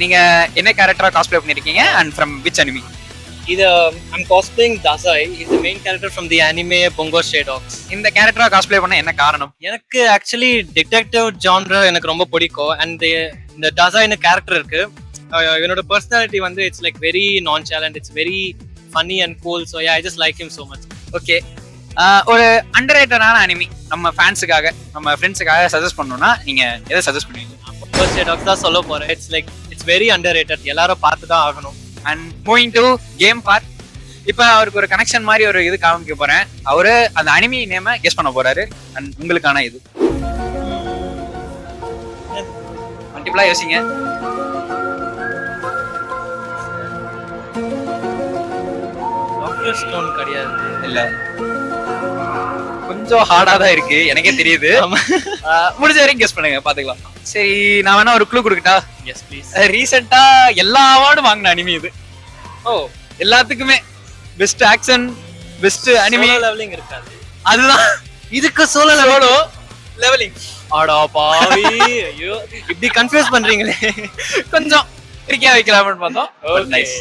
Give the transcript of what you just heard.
நீங்க என்ன கேரக்டரா காஸ்ப்ளே பண்ணிருக்கீங்க அண்ட் ஃப்ரம் விச் அனிமி? இது I'm cosplaying Dazai. He's the main character from the anime Bungo Stray Dogs. இந்த கேரக்டரா காஸ்ப்ளே பண்ண என்ன காரணம்? எனக்கு ஆக்சுவலி டிடெக்டிவ் ஜான்ரா எனக்கு ரொம்ப பிடிக்கும். அண்ட் இந்த டசாய்னு கேரக்டர் இருக்கு. என்னோட பர்சனாலிட்டி வந்து it's like very nonchalant, it's very funny and cool. So I just like him so much. Okay, ஒரு அண்டர்ரேட்டடான அனிமி நம்ம ஃபேன்ஸுக்காக நம்ம ஃப்ரெண்ட்ஸுக்காக சஜஸ்ட் பண்ணணும்னா நீங்க எதை சஜஸ்ட் பண்ணுவீங்க? Bungo Stray Dogs தான் சொல்ல போறேன். It's like it's very underrated. எல்லாரும் பார்த்து தான் ஆகணும். And moving to game part. இப்போ அவருக்கு ஒரு கனெக்ஷன் மாதிரி ஒரு இது காமிக்க போறேன். அவரு அந்த அனிமி நேமை கெஸ் பண்ண போறாரு. அண்ட் உங்களுக்கான இது மல்டிபிளா யோசிங்க. டாக்டர் ஸ்டோன் கிடையாது. இல்ல, கொஞ்சம் ஹார்டா தான் இருக்கு, எனக்கே தெரியுது. முடிஞ்ச வரைக்கும் கெஸ் பண்ணுங்க, பாத்துக்கலாம். சரி, நான் வேணா ஒரு க்ளூ கொடுக்கட்டா? Yes please. ரீசெண்டா எல்லா அவார்டும் வாங்கின அனிமி இது. ஓ, எல்லாத்துக்குமே best action, best anime levelling இருக்காது. அதுதான் இதுக்கு சோலோ லெவலிங். ஆடா பாவி, ஐயோ இப்படி கன்ஃபியூஸ் பண்றீங்களே. கொஞ்சம் ட்ரிக்கியா வைக்கலாம்னு பார்த்தோம். நைஸ்.